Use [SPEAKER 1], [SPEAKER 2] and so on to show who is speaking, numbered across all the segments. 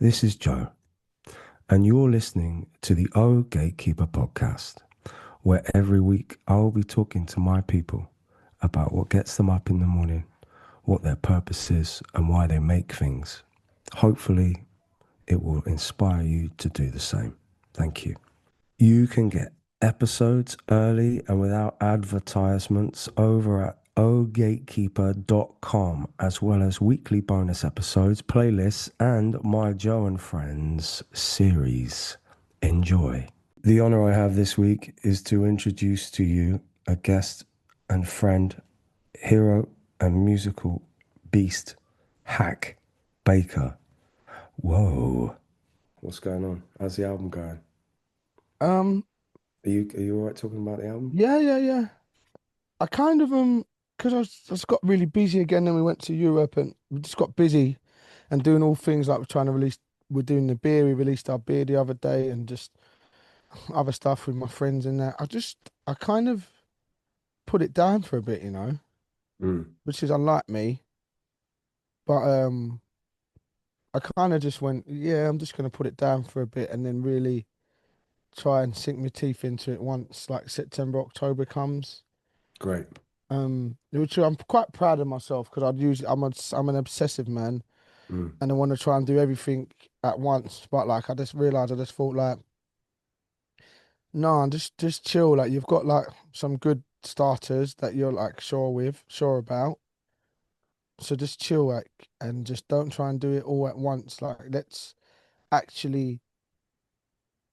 [SPEAKER 1] This is Joe, and you're listening to the Oh Gatekeeper podcast, where every week I'll be talking to my people about what gets them up in the morning, what their purpose is, and why they make things. Hopefully, it will inspire you to do the same. Thank you. You can get episodes early and without advertisements over at ohgatekeeper.com, as well as weekly bonus episodes, playlists, and my Joe and Friends series. Enjoy. The honor I have this week is to introduce to you a guest and friend, hero and musical beast, Hak Baker. Whoa. What's going on? How's the album going?
[SPEAKER 2] Um,
[SPEAKER 1] Are you all right talking about the album?
[SPEAKER 2] yeah. I kind of because I just got really busy again. Then we went to Europe and we just got busy and doing all things like we're trying to release. We're doing the beer. We released our beer the other day and just other stuff with my friends and that. I kind of put it down for a bit,
[SPEAKER 1] Mm,
[SPEAKER 2] which is unlike me. But I kind of just went, yeah, I'm just gonna put it down for a bit and then really try and sink my teeth into it once like September, October comes.
[SPEAKER 1] great.
[SPEAKER 2] Which I'm quite proud of myself because I'm an obsessive man
[SPEAKER 1] Mm,
[SPEAKER 2] and I want to try and do everything at once. But like I just realized, I just thought like, no, just chill. Like you've got like some good starters that you're like sure about. So just chill, like, and just don't try and do it all at once. Like let's actually,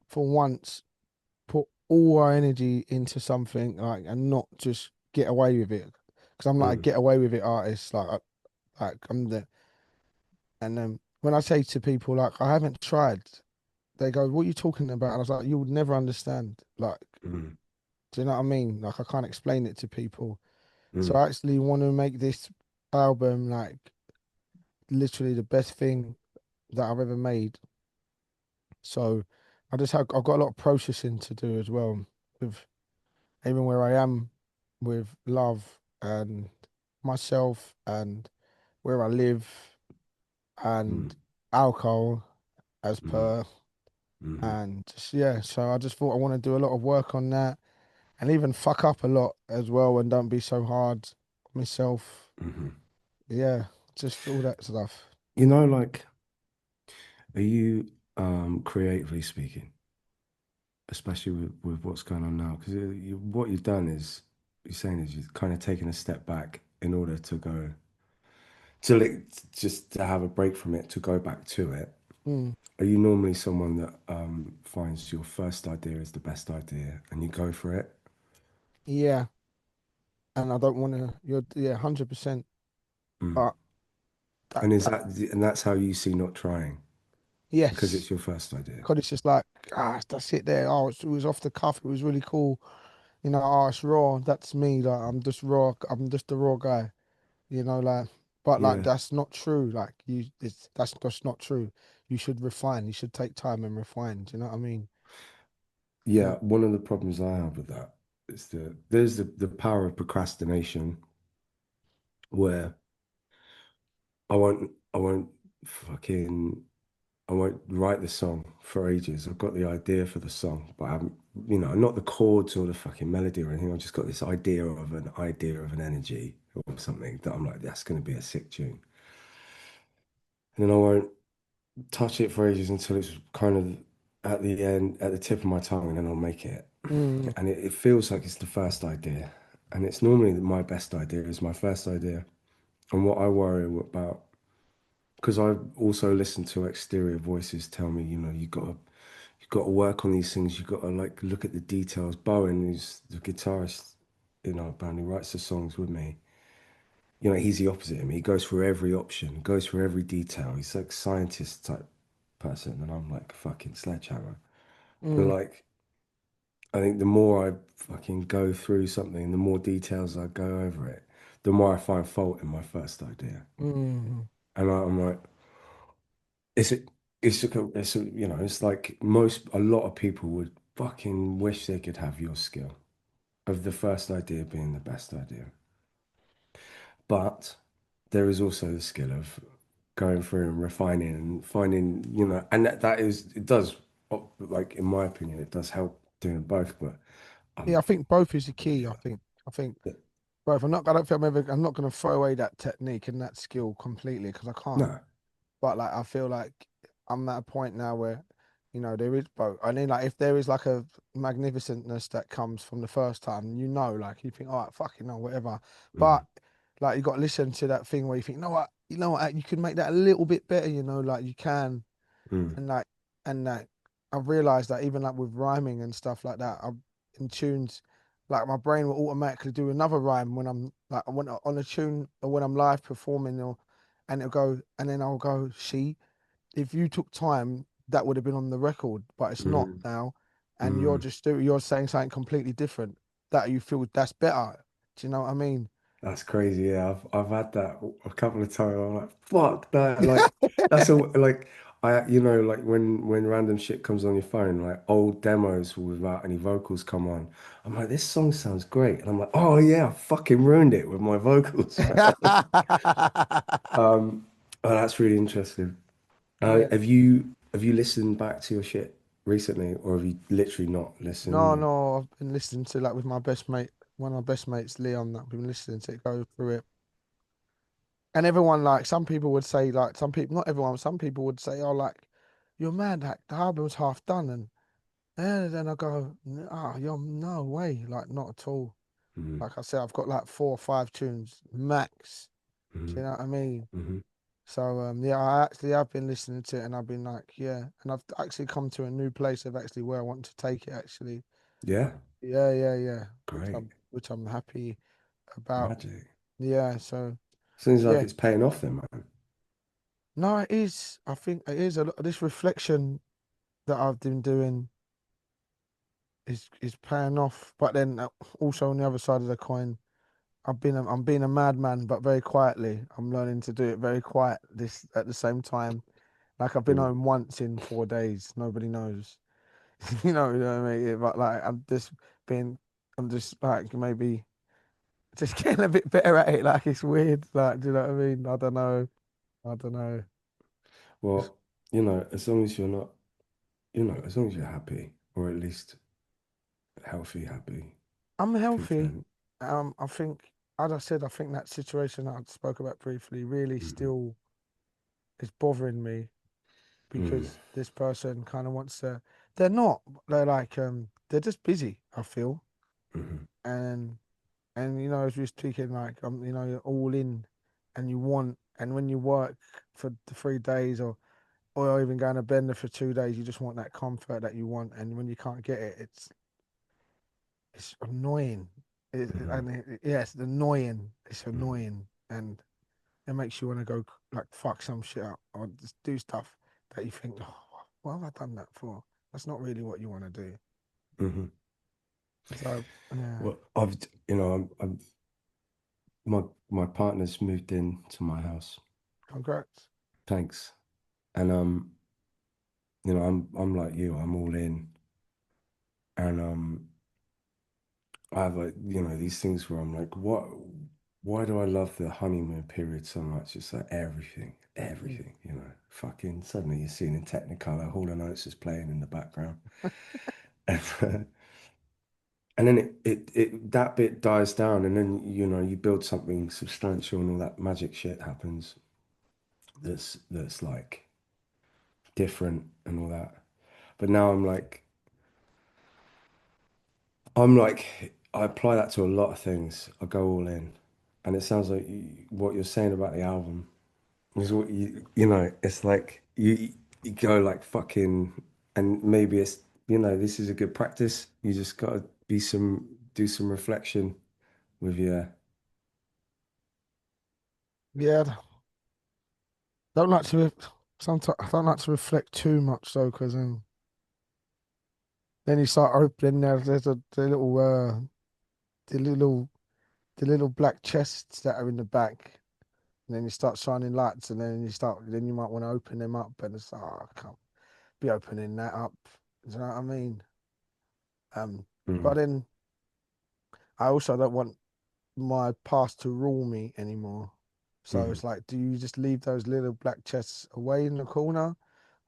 [SPEAKER 2] for once, put all our energy into something like and not just get away with it. Because I'm like a
[SPEAKER 1] mm,
[SPEAKER 2] get away with it artist. Like I'm the And when I say to people like I haven't tried, they go, "What are you talking about?" And I was like, "You would never understand." Like,
[SPEAKER 1] mm,
[SPEAKER 2] do you know what I mean? Like I can't explain it to people. So
[SPEAKER 1] mm.
[SPEAKER 2] I actually want to make this album like literally the best thing that I've ever made. So I've got a lot of processing to do as well with even where I am with love and myself and where I live and
[SPEAKER 1] Mm,
[SPEAKER 2] alcohol as
[SPEAKER 1] mm,
[SPEAKER 2] per.
[SPEAKER 1] mm,
[SPEAKER 2] And just, yeah, so I just thought I want to do a lot of work on that and even fuck up a lot as well and don't be so hard on myself.
[SPEAKER 1] mm.
[SPEAKER 2] Yeah, just all that stuff.
[SPEAKER 1] Like, are you creatively speaking, especially with what's going on now? Because what you've done is you're saying is you've kind of taken a step back in order to go just to have a break from it to go back to it.
[SPEAKER 2] Mm,
[SPEAKER 1] Are you normally someone that finds your first idea is the best idea and you go for it?
[SPEAKER 2] yeah, and I don't want to. You're 100%.
[SPEAKER 1] Mm.
[SPEAKER 2] But that
[SPEAKER 1] And is
[SPEAKER 2] that
[SPEAKER 1] that and that's how you see not trying because
[SPEAKER 2] yes,
[SPEAKER 1] it's your first idea?
[SPEAKER 2] because it's just like that's it there. Oh, it was off the cuff. It was really cool. Oh, it's raw. That's me. Like I'm just raw. I'm just a raw guy. Like, but like
[SPEAKER 1] Yeah.
[SPEAKER 2] that's not true. Like that's just not true. You should refine. You should take time and refine. Do you know what I mean?
[SPEAKER 1] Yeah, one of the problems I have with that is there's the power of procrastination where I won't fucking I won't write the song for ages. I've got the idea for the song, but I haven't, not the chords or the fucking melody or anything. I've just got this idea of an energy or something that I'm like, that's gonna be a sick tune. And then I won't touch it for ages until it's kind of at the end, at the tip of my tongue, and then I'll make it.
[SPEAKER 2] Mm,
[SPEAKER 1] And it feels like it's the first idea. And it's normally my best idea is my first idea. And what I worry about, because I also listen to exterior voices tell me, you got to work on these things. You got to like look at the details. Bowen, who's the guitarist in our band who writes the songs with me, he's the opposite of me. He goes through every option, goes through every detail. He's like scientist type person, and I'm like a fucking sledgehammer. But
[SPEAKER 2] mm,
[SPEAKER 1] like, I think the more I fucking go through something, the more details I go over it, the more I find fault in my first idea.
[SPEAKER 2] mm,
[SPEAKER 1] And I'm like, is it? It's like a lot of people would fucking wish they could have your skill of the first idea being the best idea. But there is also the skill of going through and refining and finding, and that is, it does, like, in my opinion, it does help doing both, but
[SPEAKER 2] Yeah,
[SPEAKER 1] I'm,
[SPEAKER 2] I think both is the key. I think both. I don't think I'm not going to throw away that technique and that skill completely because I can't.
[SPEAKER 1] no,
[SPEAKER 2] But like, I feel like I'm at a point now where, there is both. I mean, like, if there is like a magnificentness that comes from the first time, like you think, all right, fucking no, whatever. But
[SPEAKER 1] mm,
[SPEAKER 2] like, you got to listen to that thing where you think, you know what, you can make that a little bit better. Like you can,
[SPEAKER 1] mm,
[SPEAKER 2] and like I've realized that even like with rhyming and stuff like that, I'm in tunes. Like my brain will automatically do another rhyme when I'm like when on a tune or when I'm live performing, and it'll go, and then I'll go, see, if you took time, that would have been on the record, but it's not
[SPEAKER 1] mm,
[SPEAKER 2] now, and
[SPEAKER 1] mm.
[SPEAKER 2] you're saying something completely different that you feel that's better. Do you know what I mean?
[SPEAKER 1] That's crazy. Yeah, I've had that a couple of times. I'm like, fuck that. Like, that's all. Like, like when random shit comes on your phone, like old demos without any vocals come on. I'm like, this song sounds great, and I'm like, oh yeah, I fucking ruined it with my vocals, man. Um, oh, that's really interesting.
[SPEAKER 2] Yeah.
[SPEAKER 1] Have you listened back to your shit recently, or have you literally not
[SPEAKER 2] No,
[SPEAKER 1] listened?
[SPEAKER 2] no, I've been listening to like with my best mate, one of my best mates, Leon, that I've been listening to it go through it. And everyone, like, some people would say, like, some people, not everyone, some people would say, oh, like, you're mad, like, the album's half done. And then I go, you're no way, like, not at all.
[SPEAKER 1] Mm,
[SPEAKER 2] Like I said, I've got like 4 or 5 tunes max. Do
[SPEAKER 1] mm,
[SPEAKER 2] you know what I mean?
[SPEAKER 1] mm.
[SPEAKER 2] So, yeah, I actually have been listening to it and I've been like, yeah. And I've actually come to a new place of actually where I want to take it, actually.
[SPEAKER 1] Yeah,
[SPEAKER 2] Yeah, yeah, yeah. Which
[SPEAKER 1] great,
[SPEAKER 2] I'm happy about.
[SPEAKER 1] magic.
[SPEAKER 2] Yeah, so,
[SPEAKER 1] Seems like
[SPEAKER 2] yeah.
[SPEAKER 1] it's paying off then, man.
[SPEAKER 2] No, it is. I think it is a lot. This reflection that I've been doing is paying off. But then also on the other side of the coin, I'm being a madman, but very quietly. I'm learning to do it very quiet this at the same time. Like I've been
[SPEAKER 1] Mm,
[SPEAKER 2] home once in 4 days. Nobody knows. You know what I mean? But like being, I'm just like maybe just getting a bit better at it. Like it's weird. Like, do you know what I mean? I don't know. I don't know. It's-
[SPEAKER 1] Well, as long as you're not, as long as you're happy, or at least healthy, happy,
[SPEAKER 2] I'm healthy.
[SPEAKER 1] content.
[SPEAKER 2] I think, as I said, I think that situation that I spoke about briefly really
[SPEAKER 1] Hmm.
[SPEAKER 2] still is bothering me
[SPEAKER 1] Mm,
[SPEAKER 2] because this person kind of wants to. They're not. They're like they're just busy. I feel,
[SPEAKER 1] hmm,
[SPEAKER 2] and as we are speaking, like you're all in, and you want, and when you work for the 3 days or even going to Bender for 2 days, you just want that comfort that you want, and when you can't get it, it's annoying.
[SPEAKER 1] hmm,
[SPEAKER 2] Yeah, it's annoying. It's
[SPEAKER 1] hmm,
[SPEAKER 2] annoying, and it makes you want to go like fuck some shit up or just do stuff that you think, oh, what have I done that for? That's not really what you want to do.
[SPEAKER 1] hmm.
[SPEAKER 2] So yeah,
[SPEAKER 1] Well, my partner's moved in to my house.
[SPEAKER 2] congrats.
[SPEAKER 1] Thanks. And I'm like you. I'm all in, and I have, like, these things where I'm like, what? Why do I love the honeymoon period so much? It's like everything,
[SPEAKER 2] Mm.
[SPEAKER 1] everything, fucking suddenly you're seeing in Technicolor, Hall and Oates is playing in the background. And then it that bit dies down, and then you build something substantial, and all that magic shit happens. That's like different and all that. But now I'm like, I apply that to a lot of things. I go all in, and it sounds like what you're saying about the album is what it's like you go like fucking, and maybe it's this is a good practice. You just gotta do some reflection with your.
[SPEAKER 2] Yeah, don't like to. Sometimes I don't like to reflect too much though, because then you start opening there's the little the little black chests that are in the back, and then you start shining lights, and then you might want to open them up, and it's I can't be opening that up. Do you know what I mean? But
[SPEAKER 1] Mm,
[SPEAKER 2] then I also don't want my past to rule me anymore. So
[SPEAKER 1] Mm.
[SPEAKER 2] it's like, do you just leave those little black chests away in the corner,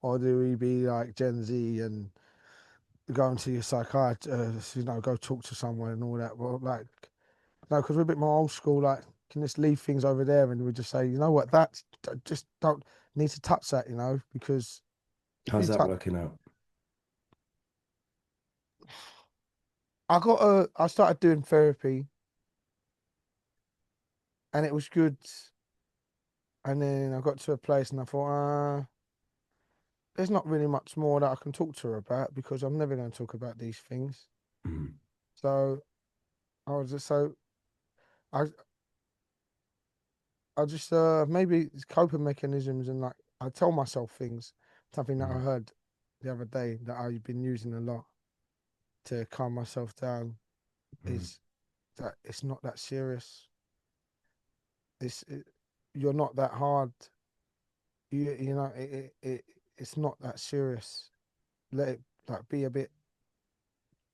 [SPEAKER 2] or do we be like Gen Z and go into your psychiatrist, go talk to someone and all that? Well, like, no, because we're a bit more old school. Like, can just leave things over there and we just say, you know what, that's just don't need to touch that, because if you
[SPEAKER 1] How's that
[SPEAKER 2] touch,
[SPEAKER 1] working out?
[SPEAKER 2] I started doing therapy and it was good. And then I got to a place and I thought, there's not really much more that I can talk to her about because I'm never going to talk about these things.
[SPEAKER 1] Mm.
[SPEAKER 2] So I was just so I I just maybe it's coping mechanisms and like I tell myself things. Something that I
[SPEAKER 1] Mm.
[SPEAKER 2] heard the other day that I've been using a lot to calm myself down
[SPEAKER 1] Mm.
[SPEAKER 2] is that it's not that serious. It's it, you're not that hard. It's not that serious. Let it like be a bit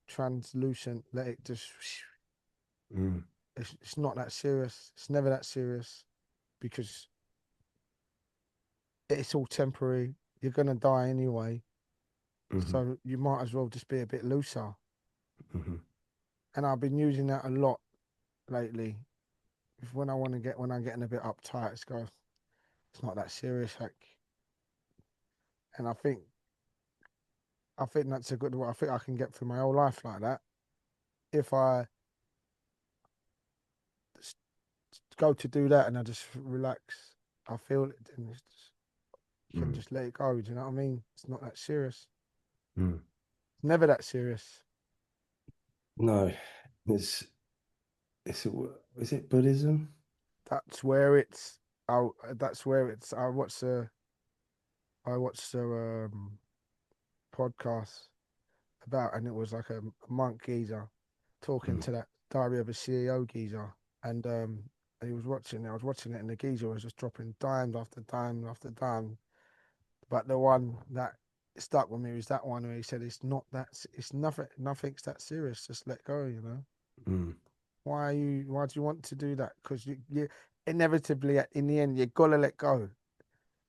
[SPEAKER 2] translucent. Let it just.
[SPEAKER 1] Mm.
[SPEAKER 2] It's not that serious. It's never that serious because it's all temporary. You're gonna die anyway,
[SPEAKER 1] Mhm.
[SPEAKER 2] so you might as well just be a bit looser.
[SPEAKER 1] Mhm.
[SPEAKER 2] And I've been using that a lot lately. If when I'm getting a bit uptight, it's not that serious, like. And I think that's a good way. I think I can get through my whole life like that if I just go to do that and I just relax. I feel it and can
[SPEAKER 1] Mm.
[SPEAKER 2] just let it go. Do you know what I mean? It's not that serious.
[SPEAKER 1] Mm.
[SPEAKER 2] It's never that serious.
[SPEAKER 1] No, it's it's is it Buddhism?
[SPEAKER 2] That's where it's. That's where it's. I watched a podcast about, and it was like a monk geezer talking
[SPEAKER 1] Mm.
[SPEAKER 2] to that Diary of a CEO geezer, and he was watching. I was watching it, and the geezer was just dropping dime after dime after dime. But the one that stuck with me was that one where he said, "It's not that. It's nothing. Nothing's that serious. Just let go. You know."
[SPEAKER 1] Mm.
[SPEAKER 2] Why do you want to do that? Because you inevitably in the end you gotta let go,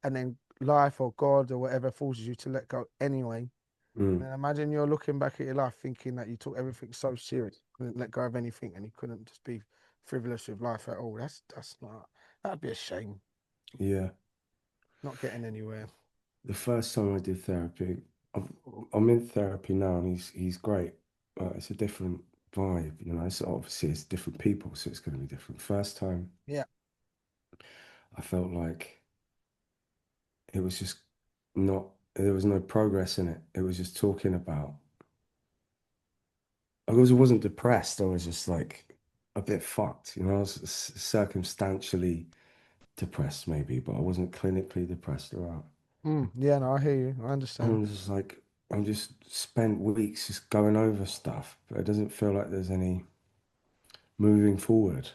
[SPEAKER 2] and then life or God or whatever forces you to let go anyway.
[SPEAKER 1] Mm.
[SPEAKER 2] And then imagine you're looking back at your life thinking that you took everything so serious, couldn't let go of anything, and you couldn't just be frivolous with life at all. That's not. That'd be a shame.
[SPEAKER 1] Yeah.
[SPEAKER 2] Not getting anywhere.
[SPEAKER 1] The first time I did therapy, I've, I'm in therapy now, and he's great, but it's a different vibe, you know. So obviously it's different people, so it's going to be different. First time,
[SPEAKER 2] Yeah.
[SPEAKER 1] I felt like it was just not. There was no progress in it. It was just talking about. Wasn't depressed. I was just like a bit fucked, you know. I was circumstantially depressed, maybe, but I wasn't clinically depressed or out.
[SPEAKER 2] Yeah. No, I hear you. I understand.
[SPEAKER 1] I'm just like, I'm just spent weeks just going over stuff, but it doesn't feel like there's any moving forward.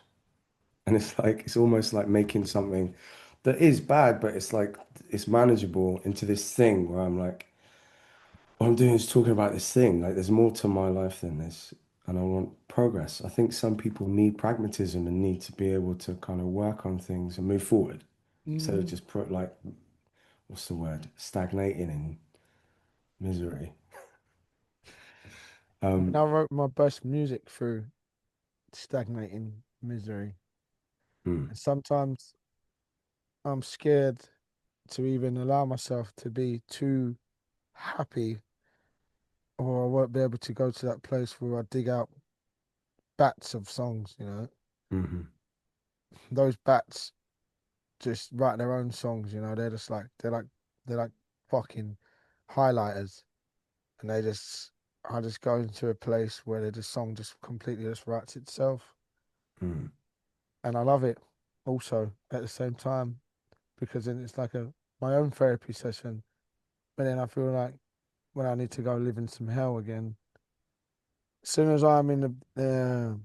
[SPEAKER 1] And it's like, it's almost like making something that is bad, but it's like, it's manageable into this thing where I'm like, all I'm doing is talking about this thing. Like, there's more to my life than this, and I want progress. I think some people need pragmatism and need to be able to kind of work on things and move forward instead of
[SPEAKER 2] Mm.
[SPEAKER 1] just put like, what's the word? Stagnating in misery.
[SPEAKER 2] I mean,
[SPEAKER 1] Um,
[SPEAKER 2] I wrote my best music through stagnating misery,
[SPEAKER 1] hmm,
[SPEAKER 2] and sometimes I'm scared to even allow myself to be too happy, or I won't be able to go to that place where I dig out bats of songs.
[SPEAKER 1] mhm,
[SPEAKER 2] Those bats just write their own songs, they're like fucking highlighters. And I just go into a place where the song just completely just writes itself.
[SPEAKER 1] hmm,
[SPEAKER 2] And I love it also at the same time because then it's like a my own therapy session. But then I feel like when I need to go live in some hell again, as soon as I'm in the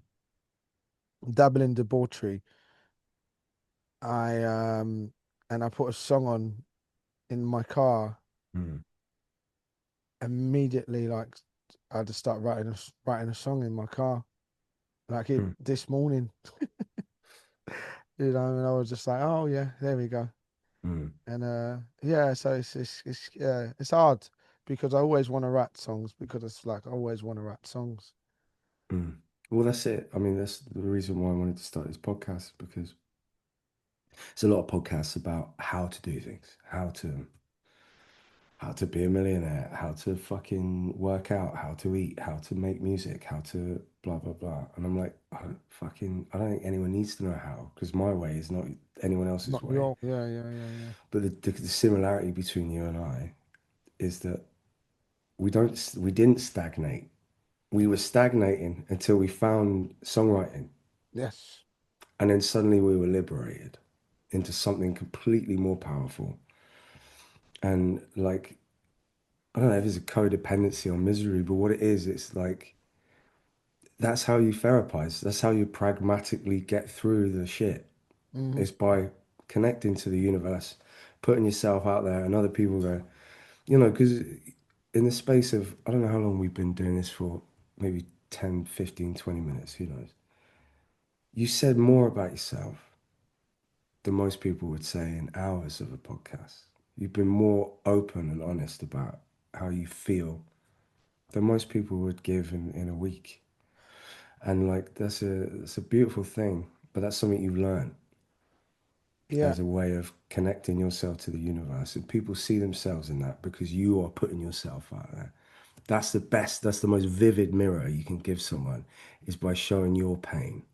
[SPEAKER 2] dabble in debauchery, I and I put a song on in my car,
[SPEAKER 1] hmm,
[SPEAKER 2] immediately like I just start writing a song in my car. Like it
[SPEAKER 1] hmm.
[SPEAKER 2] this morning. and I was just like, oh yeah, there we go.
[SPEAKER 1] Mm,
[SPEAKER 2] And yeah, so it's yeah, it's hard because I always want to write songs because it's like I always want to write songs.
[SPEAKER 1] mm. Well, that's it. I mean, that's the reason why I wanted to start this podcast because there's a lot of podcasts about how to do things, how to be a millionaire, how to fucking work out, how to eat, how to make music, how to blah blah blah. And I'm like, I don't think anyone needs to know how because my way is not anyone else's
[SPEAKER 2] Not
[SPEAKER 1] way.
[SPEAKER 2] your yeah yeah yeah yeah.
[SPEAKER 1] But the similarity between you and I is that we didn't stagnate. We were stagnating until we found songwriting,
[SPEAKER 2] Yes.
[SPEAKER 1] and then suddenly we were liberated into something completely more powerful. And like, I don't know if it's a codependency or misery, but what it is, it's like that's how you therapize. That's how you pragmatically get through the shit.
[SPEAKER 2] Hmm.
[SPEAKER 1] Is by connecting to the universe, putting yourself out there, and other people go, because in the space of, I don't know how long we've been doing this for, maybe 10, 15, 20 minutes, who knows? You said more about yourself than most people would say in hours of a podcast. You've been more open and honest about how you feel than most people would give in a week. And like that's a beautiful thing, but that's something you learn
[SPEAKER 2] Yeah,
[SPEAKER 1] as a way of connecting yourself to the universe. And people see themselves in that because you are putting yourself out there. That's the best, that's the most vivid mirror you can give someone is by showing your pain.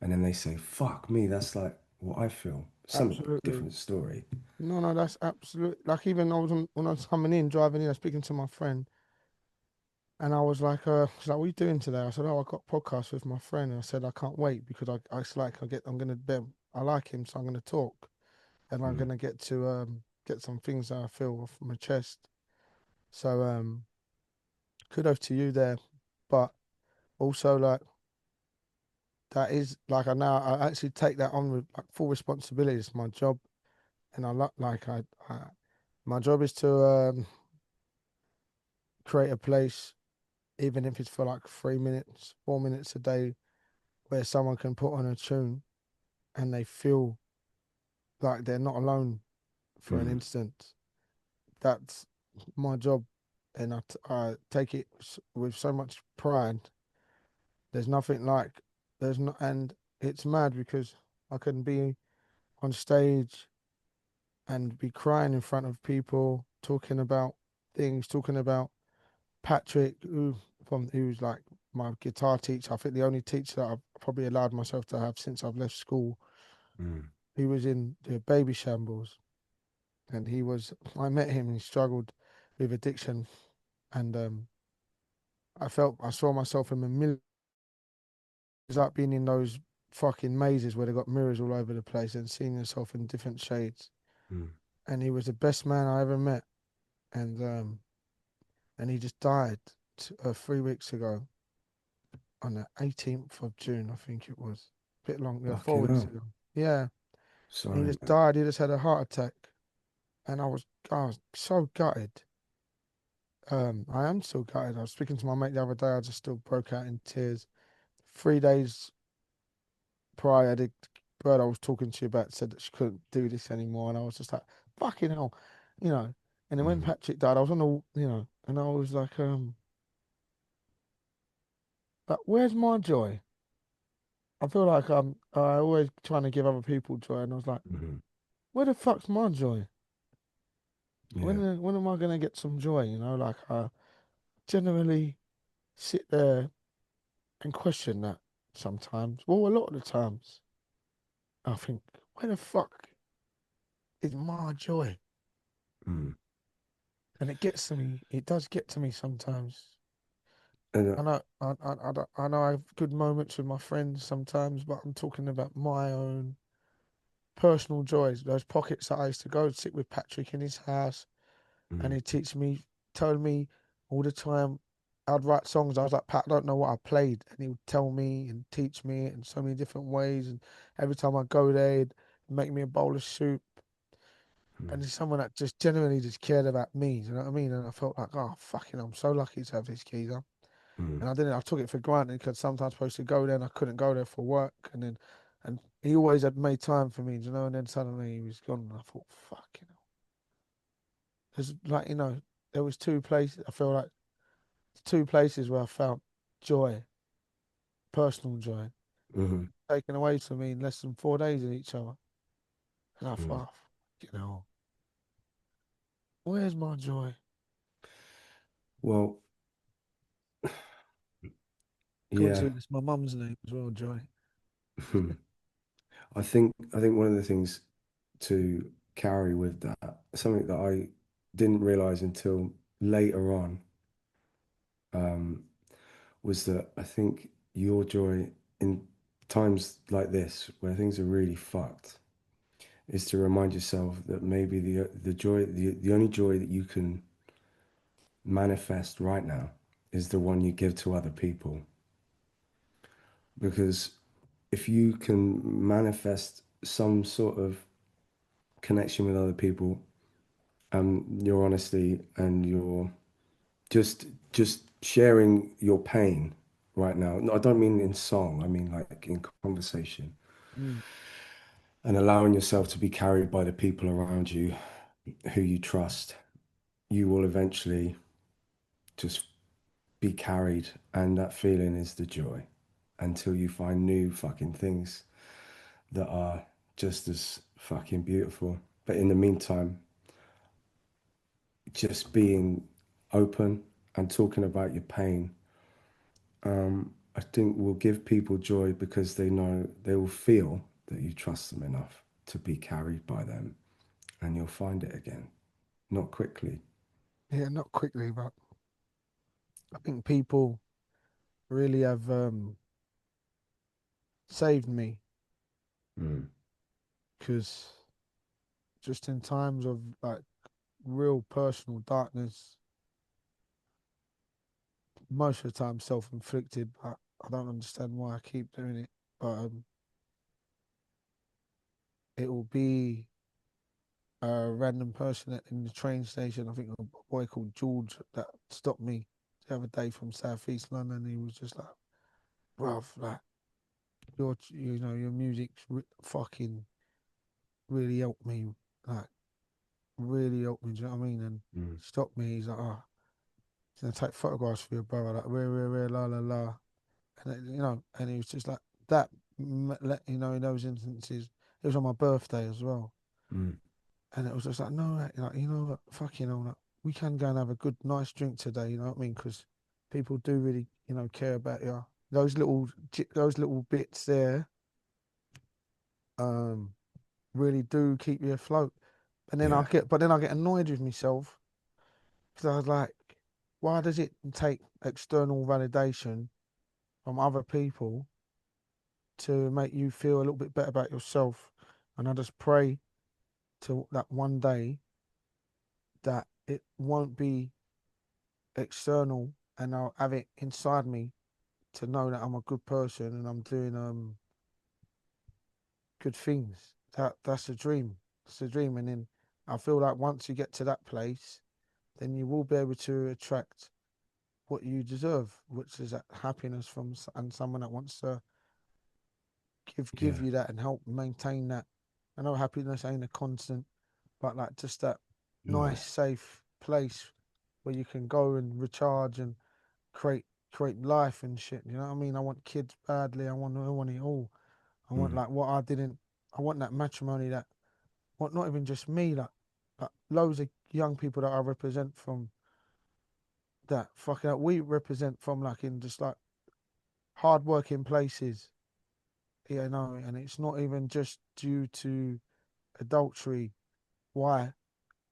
[SPEAKER 1] And then they say, fuck me, that's like what I feel. Some
[SPEAKER 2] absolutely.
[SPEAKER 1] different story.
[SPEAKER 2] No, no, that's absolute. Like even I was when I was coming in, driving in, I was speaking to my friend, and I was like, she's like, what are you doing today? I said, oh, I got a podcast with my friend. And I said, I can't wait because it's like I'm gonna be, I like him, so I'm gonna talk, and I'm
[SPEAKER 1] Mm,
[SPEAKER 2] gonna get to get some things that I feel off my chest. So kudos to you there, but also like that is like I actually take that on with like full responsibility. It's my job, and I like I my job is to create a place, even if it's for like 3 minutes, 4 minutes a day, where someone can put on a tune and they feel like they're not alone for an
[SPEAKER 1] mm,
[SPEAKER 2] instant. That's my job, and I take it with so much pride. There's nothing like there's not, and it's mad because I can be on stage and be crying in front of people, talking about things, talking about Patrick, who's like my guitar teacher. I think the only teacher that I've probably allowed myself to have since I've left school.
[SPEAKER 1] mm,
[SPEAKER 2] He was in the Baby Shambles, and I met him. And he struggled with addiction, and I saw myself in a million. It's like being in those fucking mazes where they got mirrors all over the place and seeing yourself in different shades.
[SPEAKER 1] mm.
[SPEAKER 2] And he was the best man I ever met, and he just died 3 weeks ago on the 18th of June, I think it was. A bit long, yeah, four
[SPEAKER 1] Fucking
[SPEAKER 2] weeks
[SPEAKER 1] hell.
[SPEAKER 2] ago. Yeah, he
[SPEAKER 1] Sorry,
[SPEAKER 2] just
[SPEAKER 1] man.
[SPEAKER 2] died. He just had a heart attack, and I was so gutted. I am still gutted. I was speaking to my mate the other day. I just still broke out in tears. 3 days prior, the bird I was talking to you about said that she couldn't do this anymore, and I was just like, fucking hell, you know. And then when
[SPEAKER 1] Mm,
[SPEAKER 2] Patrick died, I was on the, and I was like, where's my joy? I feel like I always trying to give other people joy, and I was like,
[SPEAKER 1] mm.
[SPEAKER 2] where the fuck's my joy?
[SPEAKER 1] Yeah.
[SPEAKER 2] When am I gonna get some joy? Like I generally sit there and question that sometimes. Well, a lot of the times, I think, where the fuck is my joy?
[SPEAKER 1] Mm.
[SPEAKER 2] And it gets to me. It does get to me sometimes.
[SPEAKER 1] And
[SPEAKER 2] I know I have good moments with my friends sometimes, but I'm talking about my own personal joys. Those pockets that I used to go and sit with Patrick in his house, and
[SPEAKER 1] mm,
[SPEAKER 2] he'd teach me, tell me all the time. I'd write songs. I was like, Pat, I don't know what I played, and he would tell me and teach me in so many different ways. And every time I go there, he'd make me a bowl of soup. And
[SPEAKER 1] mm,
[SPEAKER 2] he's someone that just genuinely just cared about me. You know what I mean? And I felt like, oh, fucking, I'm so lucky to have this geezer.
[SPEAKER 1] mm,
[SPEAKER 2] And I took it for granted because sometimes I was supposed to go there and I couldn't go there for work. And then And he always had made time for me, you know. And then suddenly he was gone, and I thought, fuck, you know, there's like, you know, there was two places. I feel like two places where I found joy, personal joy,
[SPEAKER 1] Hmm.
[SPEAKER 2] taken away from me in less than 4 days of each other. And I
[SPEAKER 1] Mm.
[SPEAKER 2] thought, you know, where's my joy?
[SPEAKER 1] Well, yeah.
[SPEAKER 2] Coincidence, my mum's name as well, Joy.
[SPEAKER 1] I think one of the things to carry with that, something that I didn't realize until later on, um, was that I think your joy in times like this, where things are really fucked, is to remind yourself that maybe the only joy that you can manifest right now is the one you give to other people. Because if you can manifest some sort of connection with other people, your honesty and your just sharing your pain right now. No, I don't mean in song, I mean like in conversation,
[SPEAKER 2] Mm.
[SPEAKER 1] and allowing yourself to be carried by the people around you who you trust, you will eventually just be carried, and that feeling is the joy until you find new fucking things that are just as fucking beautiful. But in the meantime, just being open and talking about your pain, I think will give people joy because they know they will feel that you trust them enough to be carried by them, and you'll find it again, not quickly.
[SPEAKER 2] Yeah, not quickly, but I think people really have saved me
[SPEAKER 1] Mm.
[SPEAKER 2] because just in times of like real personal darkness, most of the time self-inflicted, but I don't understand why I keep doing it. But it will be a random person in the train station. I think a boy called George that stopped me the other day from Southeast London. He was just like, "Bruv, like you know, your music's fucking really helped me, like really helped me." Do you know what I mean? And
[SPEAKER 1] Mm.
[SPEAKER 2] stopped me. He's like, "Oh, he's gonna take photographs for your brother, like rare, la la la." And you know, and he was just like that. You know, in those instances, it was on my birthday as well.
[SPEAKER 1] Mm.
[SPEAKER 2] And it was just like, no, like, you know what, fuck, you know, like, we can go and have a good, nice drink today. You know what I mean? Because people do really, you know, care about you. Those little bits there, um, really do keep you afloat.
[SPEAKER 1] Yeah.
[SPEAKER 2] But then I get annoyed with myself because I was like, why does it take external validation from other people to make you feel a little bit better about yourself? And I just pray to that one day that it won't be external and I'll have it inside me to know that I'm a good person and I'm doing good things. That's a dream. It's a dream. And then I feel like once you get to that place, then you will be able to attract what you deserve, which is that happiness from and someone that wants to give
[SPEAKER 1] Yeah.
[SPEAKER 2] you that and help maintain that. I know happiness ain't a constant, but like just that
[SPEAKER 1] No.
[SPEAKER 2] nice, safe place where you can go and recharge and create life and shit. You know what I mean? I want kids badly. I want it all. I want
[SPEAKER 1] Mm.
[SPEAKER 2] like what I didn't. I want that matrimony that what not even just me like loads of young people that I represent from that fucking that we represent from like in just like hard working places. You know, and it's not even just due to adultery why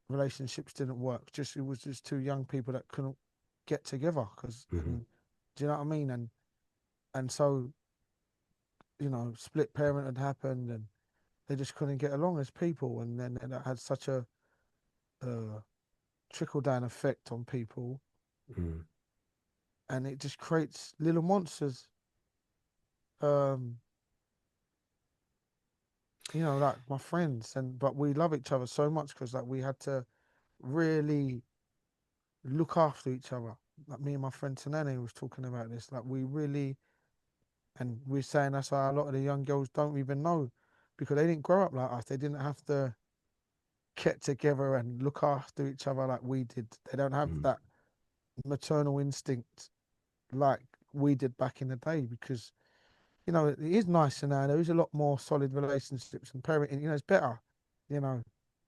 [SPEAKER 2] relationships didn't work. Just it was just two young people that couldn't get together because
[SPEAKER 1] Hmm.
[SPEAKER 2] and do you know what I mean? And so you know, split parent had happened and they just couldn't get along as people. And then and that had such a trickle down effect on people.
[SPEAKER 1] Mm.
[SPEAKER 2] And it just creates little monsters. Um, you know, like my friends, and but we love each other so much because like we had to really look after each other. Like me and my friend Tanani was talking about this. Like we really And we're saying that's why a lot of the young girls don't even know because they didn't grow up like us. They didn't have to get together and look after each other like we did. They don't have
[SPEAKER 1] mm,
[SPEAKER 2] that maternal instinct like we did back in the day because it is nicer now. There is a lot more solid relationships and parenting. It's better. You know,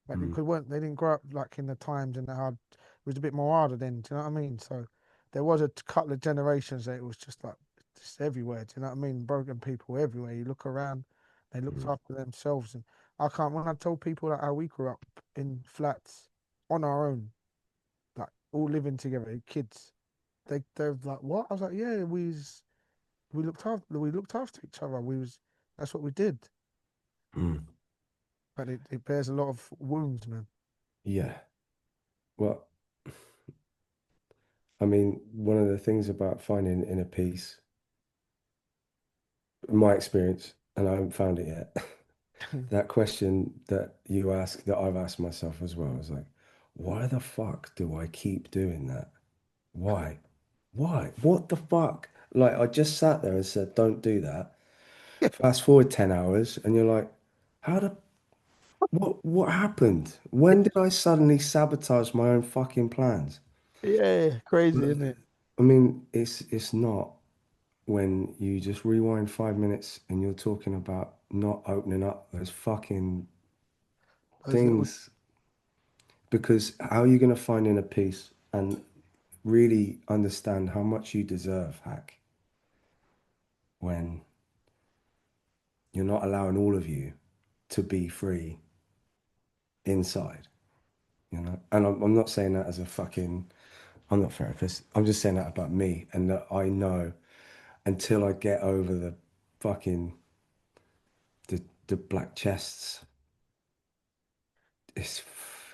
[SPEAKER 2] but
[SPEAKER 1] mm,
[SPEAKER 2] they didn't grow up like in the times and the hard. It was a bit more harder then. Do you know what I mean? So there was a couple of generations that it was just like just everywhere. Do you know what I mean? Broken people everywhere. You look around, they looked
[SPEAKER 1] mm,
[SPEAKER 2] after themselves. And I can't. When I told people that how we grew up in flats on our own, like all living together, kids, they're like, what? I was like, yeah, we looked after each other. That's what we did.
[SPEAKER 1] mm.
[SPEAKER 2] But it bears a lot of wounds, man.
[SPEAKER 1] Yeah. Well, I mean, one of the things about finding inner peace, in my experience, and I haven't found it yet, that question that you ask, that I've asked myself as well, is like, why the fuck do I keep doing that? Why? Why? What the fuck? Like, I just sat there and said, don't do that. Fast forward 10 hours, and you're like, how the, what happened? When did I suddenly sabotage my own fucking plans?
[SPEAKER 2] Yeah, crazy, isn't it?
[SPEAKER 1] I mean, it's not when you just rewind 5 minutes and you're talking about not opening up those fucking
[SPEAKER 2] Those little
[SPEAKER 1] things, because how are you going to find inner peace and really understand how much you deserve, Hack, when you're not allowing all of you to be free inside, you know? And I'm not saying that as a fucking, I'm not a therapist. I'm just saying that about me and that I know until I get over the fucking the black chests, it's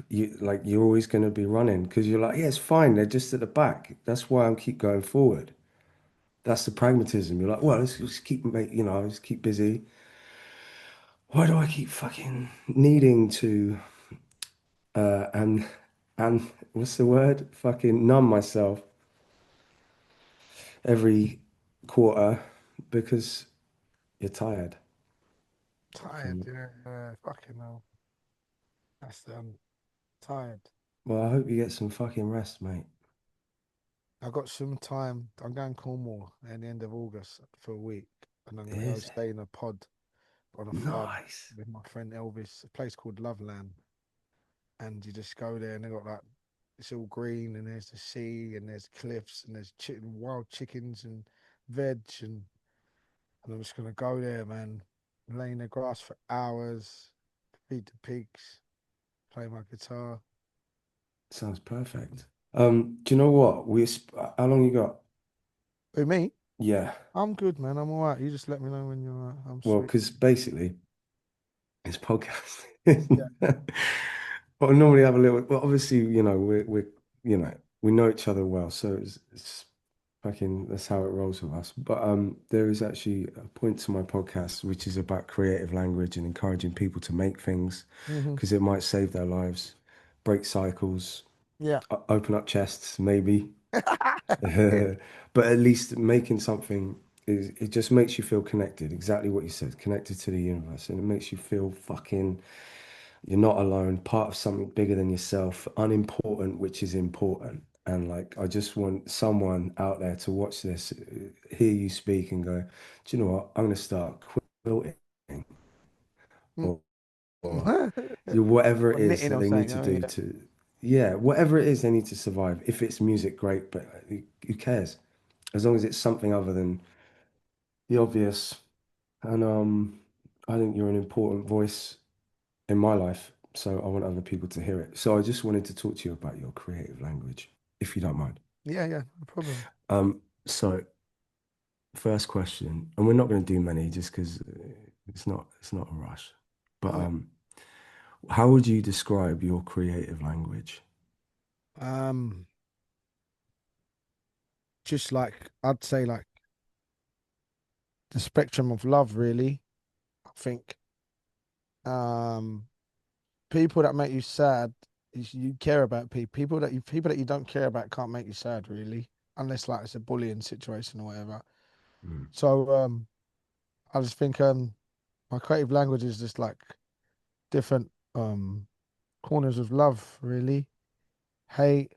[SPEAKER 1] you like you're always going to be running because you're like, yeah, it's fine. They're just at the back. That's why I'm keep going forward. That's the pragmatism. You're like, well, let's just keep let's keep busy. Why do I keep fucking needing to and what's the word? Fucking numb myself every quarter because you're tired.
[SPEAKER 2] tired,
[SPEAKER 1] And,
[SPEAKER 2] fucking hell. That's tired.
[SPEAKER 1] well, I hope you get some fucking rest, mate.
[SPEAKER 2] I got some time. I'm going Cornwall at the end of August for a week, and I'm gonna go
[SPEAKER 1] Is it?
[SPEAKER 2] stay in a pod on a farm
[SPEAKER 1] Nice.
[SPEAKER 2] with my friend Elvis, a place called Loveland. And you just go there, and they got like it's all green, and there's the sea, and there's cliffs, and there's wild chickens and veg, and I'm just gonna go there, man, lay in the grass for hours, feed the pigs, play my guitar.
[SPEAKER 1] Sounds perfect. Do you know what? How long you got?
[SPEAKER 2] Who, me?
[SPEAKER 1] Yeah.
[SPEAKER 2] I'm good, man. I'm all right. You just let me know when you're I'm
[SPEAKER 1] Well,
[SPEAKER 2] sweet.
[SPEAKER 1] because basically it's podcast.
[SPEAKER 2] Yeah.
[SPEAKER 1] Well, I normally have a little. Well, obviously, we know each other well, so it's fucking that's how it rolls with us. But there is actually a point to my podcast which is about creative language and encouraging people to make things
[SPEAKER 2] Hmm.
[SPEAKER 1] because it might save their lives, break cycles,
[SPEAKER 2] Yeah.
[SPEAKER 1] open up chests, maybe. But at least making something is it just makes you feel connected, exactly what you said, connected to the universe, and it makes you feel fucking you're not alone, part of something bigger than yourself, unimportant, which is important. And like, I just want someone out there to watch this, hear you speak, and go, do you know what? I'm going to start quilting or, or whatever it
[SPEAKER 2] Or
[SPEAKER 1] is
[SPEAKER 2] knitting
[SPEAKER 1] that
[SPEAKER 2] or
[SPEAKER 1] they need
[SPEAKER 2] something.
[SPEAKER 1] to
[SPEAKER 2] Oh
[SPEAKER 1] do
[SPEAKER 2] yeah.
[SPEAKER 1] to, yeah, whatever it is they need to survive. If it's music, great, but who cares? As long as it's something other than the obvious. And I think you're an important voice in my life, so I want other people to hear it. So I just wanted to talk to you about your creative language, if you don't mind.
[SPEAKER 2] Yeah, yeah, no problem.
[SPEAKER 1] So first question, and we're not going to do many just because it's not a rush. But
[SPEAKER 2] Yeah.
[SPEAKER 1] how would you describe your creative language?
[SPEAKER 2] Um, just like I'd say like the spectrum of love, really. I think um people that make you sad you care about people that you don't care about can't make you sad really unless like it's a bullying situation or whatever.
[SPEAKER 1] Mm,
[SPEAKER 2] So I just think my creative language is just like different corners of love, really. Hate,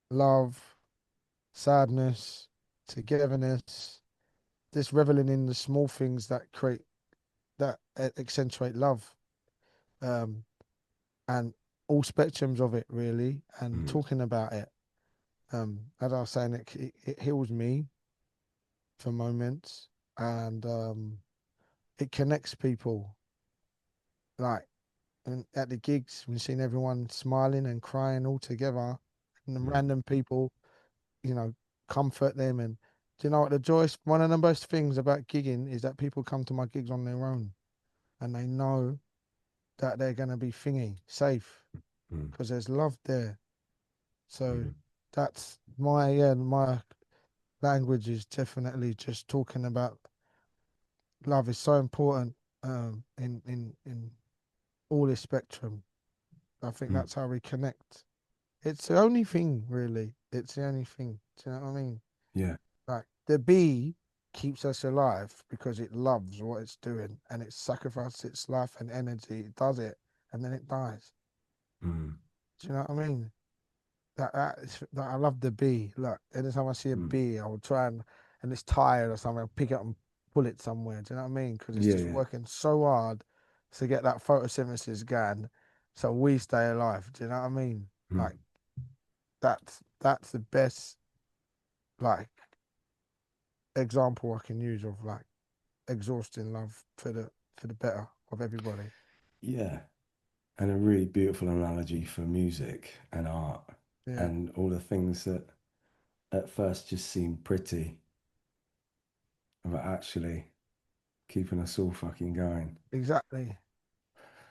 [SPEAKER 2] love, sadness, togetherness, just reveling in the small things that create that accentuate love. Um, and all spectrums of it really, and
[SPEAKER 1] Mm,
[SPEAKER 2] talking about it. As I was saying, it heals me for moments, and it connects people. Like and at the gigs, we've seen everyone smiling and crying all together, and the
[SPEAKER 1] mm,
[SPEAKER 2] random people, you know, comfort them. And do you know what the joy? One of the best things about gigging is that people come to my gigs on their own, and they know that they're gonna be thingy safe
[SPEAKER 1] mm,
[SPEAKER 2] because there's love there. So
[SPEAKER 1] mm.
[SPEAKER 2] that's my language is definitely just talking about love is so important in all this spectrum. I think
[SPEAKER 1] Mm.
[SPEAKER 2] that's how we connect. It's the only thing, really. It's the only thing. Do you know what I mean?
[SPEAKER 1] Yeah.
[SPEAKER 2] Like the bee keeps us alive because it loves what it's doing and it sacrifices its life and energy. It does it and then it dies.
[SPEAKER 1] Mm,
[SPEAKER 2] Do you know what I mean? That I love the bee. Look, anytime I see a
[SPEAKER 1] mm.
[SPEAKER 2] bee, I will try and it's tired or something, I'll pick it up and pull it somewhere. Do you know what I mean? Because it's
[SPEAKER 1] Yeah,
[SPEAKER 2] just
[SPEAKER 1] yeah.
[SPEAKER 2] working so hard to get that photosynthesis going, so we stay alive. Do you know what I mean?
[SPEAKER 1] Mm.
[SPEAKER 2] Like that's the best like example I can use of like exhausting love for the better of everybody.
[SPEAKER 1] Yeah. And a really beautiful analogy for music and art
[SPEAKER 2] Yeah,
[SPEAKER 1] and all the things that at first just seem pretty, but actually keeping us all fucking going.
[SPEAKER 2] exactly.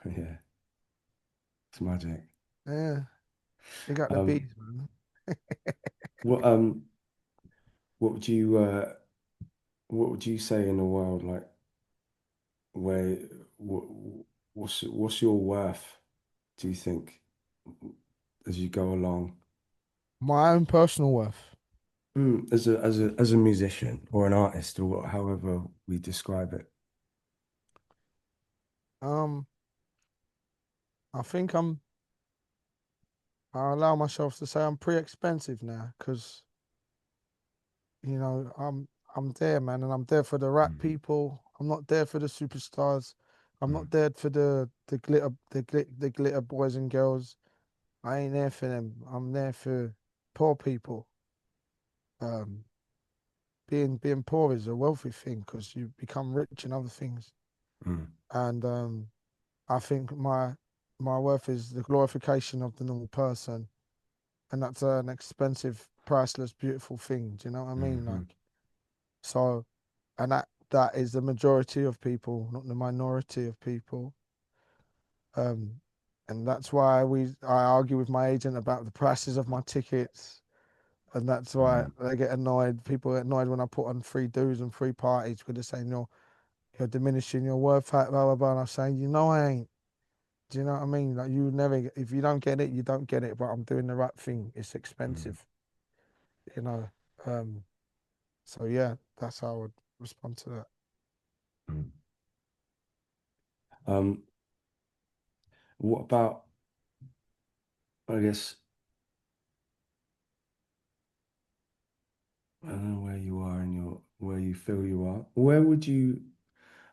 [SPEAKER 1] Yeah, it's magic.
[SPEAKER 2] Yeah, you got the
[SPEAKER 1] Um,
[SPEAKER 2] bees, man.
[SPEAKER 1] what um, what would what would you say in a world like where what, what's your worth? Do you think as you go along,
[SPEAKER 2] My own personal worth.
[SPEAKER 1] as a musician or an artist or however we describe it?
[SPEAKER 2] Um, I think I allow myself to say I'm pretty expensive now because I'm there, man, and I'm there for the right
[SPEAKER 1] Mm,
[SPEAKER 2] people. I'm not there for the superstars. I'm
[SPEAKER 1] mm,
[SPEAKER 2] not there for the glitter boys and girls. I ain't there for them. I'm there for poor people. Um, being poor is a wealthy thing because you become rich in other things.
[SPEAKER 1] mm,
[SPEAKER 2] And I think my worth is the glorification of the normal person, and that's an expensive, priceless, beautiful thing. Do you know what I mean?
[SPEAKER 1] mhm,
[SPEAKER 2] Like so, and that is the majority of people, not the minority of people. Um, and that's why I argue with my agent about the prices of my tickets, and that's why
[SPEAKER 1] mm,
[SPEAKER 2] they get annoyed. People get annoyed when I put on free dues and free parties because they're saying you're diminishing your worth, blah blah blah. And I'm saying, I ain't. Do you know what I mean? Like you never, if you don't get it, you don't get it. But I'm doing the right thing. It's
[SPEAKER 1] mm,
[SPEAKER 2] expensive, you know. Um, so yeah, that's how I would respond to that.
[SPEAKER 1] mm. Um, what about, I guess, I don't know where you are in where you feel you are.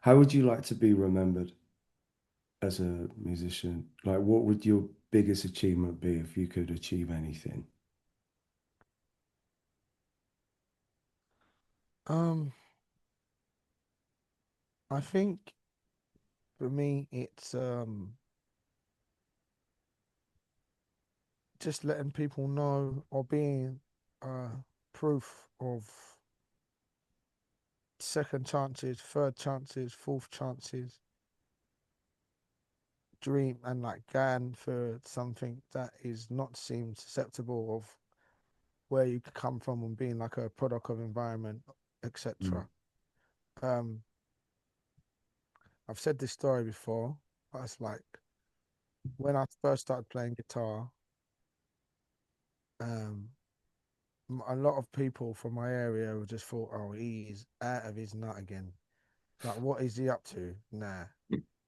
[SPEAKER 1] How would you like to be remembered as a musician? Like, what would your biggest achievement be if you could achieve anything?
[SPEAKER 2] Um, I think for me, it's just letting people know or being uh proof of second chances, third chances, fourth chances, dream and like going for something that is not seen susceptible of where you come from and being like a product of environment,
[SPEAKER 1] Mm,
[SPEAKER 2] etc. Um, I've said this story before, but it's like when I first started playing guitar, um, a lot of people from my area just thought, "Oh, he's out of his nut again." Like, what is he up to? Nah.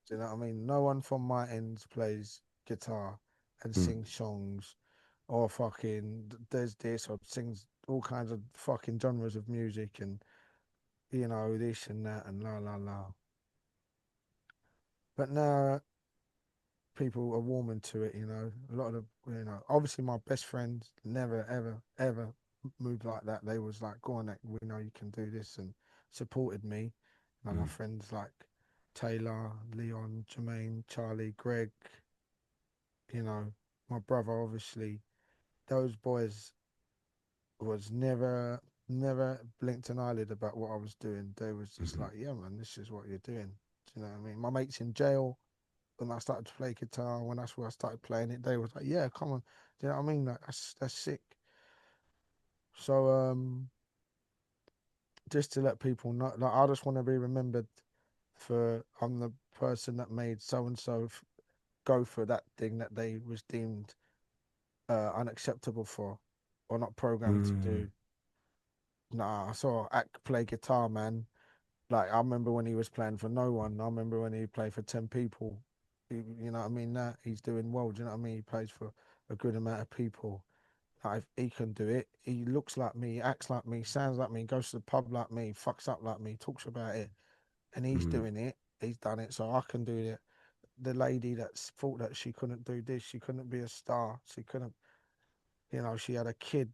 [SPEAKER 2] Do you know what I mean? No one from my ends plays guitar and
[SPEAKER 1] Mm,
[SPEAKER 2] sings songs or fucking does this or sings all kinds of fucking genres of music and, this and that and la la la. But now people are warming to it. A lot of obviously my best friends never, ever, ever moved like that. They was like, go on, Nick, we know you can do this and supported me. My
[SPEAKER 1] mm,
[SPEAKER 2] friends like Taylor, Leon, Jermaine, Charlie, Greg, you know, my brother, obviously, those boys was never blinked an eyelid about what I was doing. They was just
[SPEAKER 1] mhm,
[SPEAKER 2] like, yeah, man, this is what you're doing. Do you know what I mean? My mates in jail, when I started to play guitar, when that's where I started playing it, they was like, yeah, come on. Do you know what I mean? Like, that's sick. So, just to let people know, like, I just want to be remembered for I'm the person that made so and so go for that thing that they was deemed unacceptable for or not programmed to
[SPEAKER 1] mm,
[SPEAKER 2] do. Nah, I saw Ak play guitar, man. Like I remember when he was playing for no one. I remember when he played for 10 people. You know what I mean? That he's doing well. Do you know what I mean? He plays for a good amount of people. Like if he can do it, he looks like me, he acts like me, sounds like me, goes to the pub like me, fucks up like me, talks about it, and he's
[SPEAKER 1] mm,
[SPEAKER 2] doing it. He's done it, so I can do it. The lady that thought that she couldn't do this, she couldn't be a star, she couldn't she had a kid,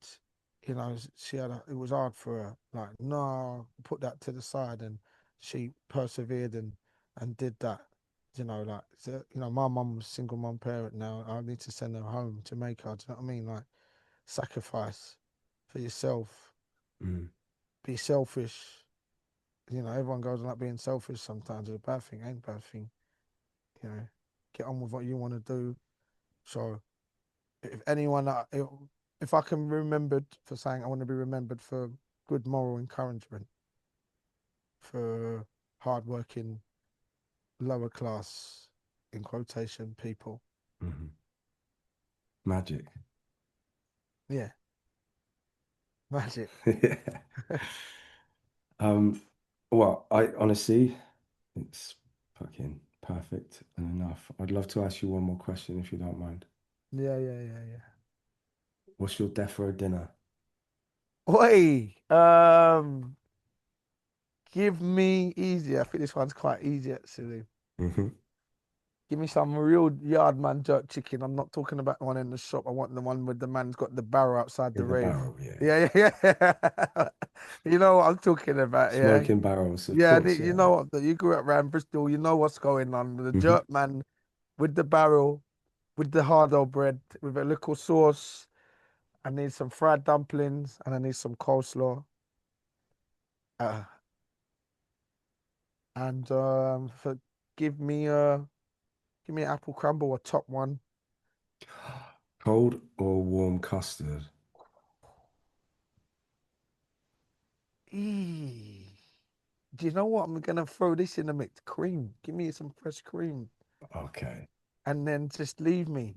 [SPEAKER 2] she had it was hard for her. Like, no, put that to the side, and she persevered and did that. Like, so, my mum's single mum parent now. I need to send her home to make her. Do you know what I mean? Like, sacrifice for yourself,
[SPEAKER 1] mm.
[SPEAKER 2] be selfish. Everyone goes on like being selfish sometimes. It's a bad thing, ain't a bad thing. You know, get on with what you want to do. So if anyone if I can be remembered for saying I want to be remembered for good moral encouragement for hardworking lower class in quotation people.
[SPEAKER 1] Mhm. Magic.
[SPEAKER 2] Yeah, magic.
[SPEAKER 1] Yeah. Um, well, I honestly, it's fucking perfect and enough. I'd love to ask you one more question if you don't mind.
[SPEAKER 2] Yeah, yeah, yeah, yeah.
[SPEAKER 1] What's your death row dinner?
[SPEAKER 2] Oi, give me easy. I think this one's quite easy actually.
[SPEAKER 1] Hmm.
[SPEAKER 2] Give me some real yard man jerk chicken. I'm not talking about the one in the shop. I want the one with the man's got the barrel outside the
[SPEAKER 1] In the
[SPEAKER 2] rave.
[SPEAKER 1] barrel, yeah.
[SPEAKER 2] Yeah, yeah, yeah. You know what I'm talking about, yeah.
[SPEAKER 1] Smoking barrels, of
[SPEAKER 2] Yeah,
[SPEAKER 1] course,
[SPEAKER 2] you
[SPEAKER 1] yeah.
[SPEAKER 2] know what? You grew up around Bristol. You know what's going on. The
[SPEAKER 1] Hmm.
[SPEAKER 2] jerk man with the barrel, with the hardo bread, with a little sauce. I need some fried dumplings and I need some coleslaw. Uh, and for give me an apple crumble, a top one.
[SPEAKER 1] Cold or warm custard?
[SPEAKER 2] Eee. Do you know what? I'm gonna throw this in the mix. Cream. Give me some fresh cream,
[SPEAKER 1] Okay.
[SPEAKER 2] and then just leave me.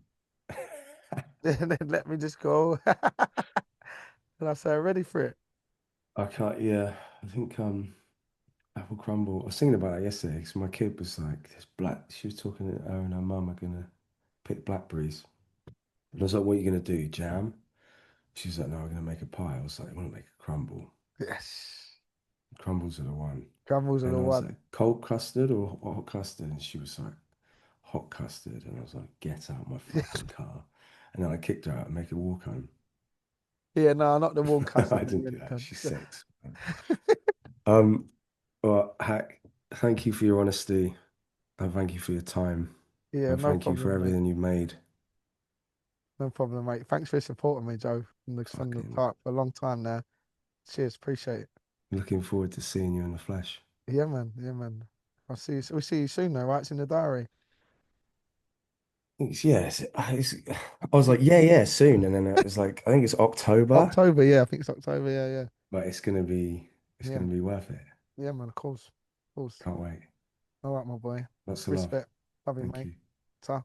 [SPEAKER 2] And then let me just go. And I say, ready for it.
[SPEAKER 1] I can't, yeah. I think apple crumble. I was thinking about that yesterday because my kid was like, "This black." She was talking to her and her mum are gonna pick blackberries. And I was like, "What are you gonna do? Jam?" She's like, "No, I'm gonna make a pie." I was like, "I want to make a crumble.
[SPEAKER 2] Yes.
[SPEAKER 1] Crumbles are the one."
[SPEAKER 2] Crumbles are
[SPEAKER 1] And
[SPEAKER 2] the
[SPEAKER 1] I was
[SPEAKER 2] one.
[SPEAKER 1] like, "Cold custard or hot custard?" And she was like, "Hot custard." And I was like, "Get out my fucking car." And then I kicked her out and make her walk home.
[SPEAKER 2] Yeah, no, not the warm custard.
[SPEAKER 1] I
[SPEAKER 2] That you
[SPEAKER 1] didn't do
[SPEAKER 2] went
[SPEAKER 1] that.
[SPEAKER 2] done.
[SPEAKER 1] She's six. Um, well, Hack, thank you for your honesty and thank you for your time
[SPEAKER 2] Yeah,
[SPEAKER 1] and
[SPEAKER 2] no
[SPEAKER 1] thank you for
[SPEAKER 2] problem, mate.
[SPEAKER 1] everything you've made.
[SPEAKER 2] No problem, mate. Thanks for supporting me, Joe, from the
[SPEAKER 1] Fucking
[SPEAKER 2] start for a long time now. Cheers, appreciate it.
[SPEAKER 1] looking forward to seeing you in the flesh.
[SPEAKER 2] Yeah, man. Yeah, man. I'll see you. We'll see you soon, though, right? It's in the diary.
[SPEAKER 1] Yes, I was like, yeah, yeah, soon. And then it was like, I think it's October,
[SPEAKER 2] October, yeah, I think it's October. Yeah, yeah,
[SPEAKER 1] but it's
[SPEAKER 2] yeah,
[SPEAKER 1] gonna be worth it.
[SPEAKER 2] yeah, man. Of course, of course.
[SPEAKER 1] Can't wait.
[SPEAKER 2] All right, my boy.
[SPEAKER 1] Lots of love.
[SPEAKER 2] Respect. Love you,
[SPEAKER 1] Thank
[SPEAKER 2] mate.
[SPEAKER 1] you.
[SPEAKER 2] Ta.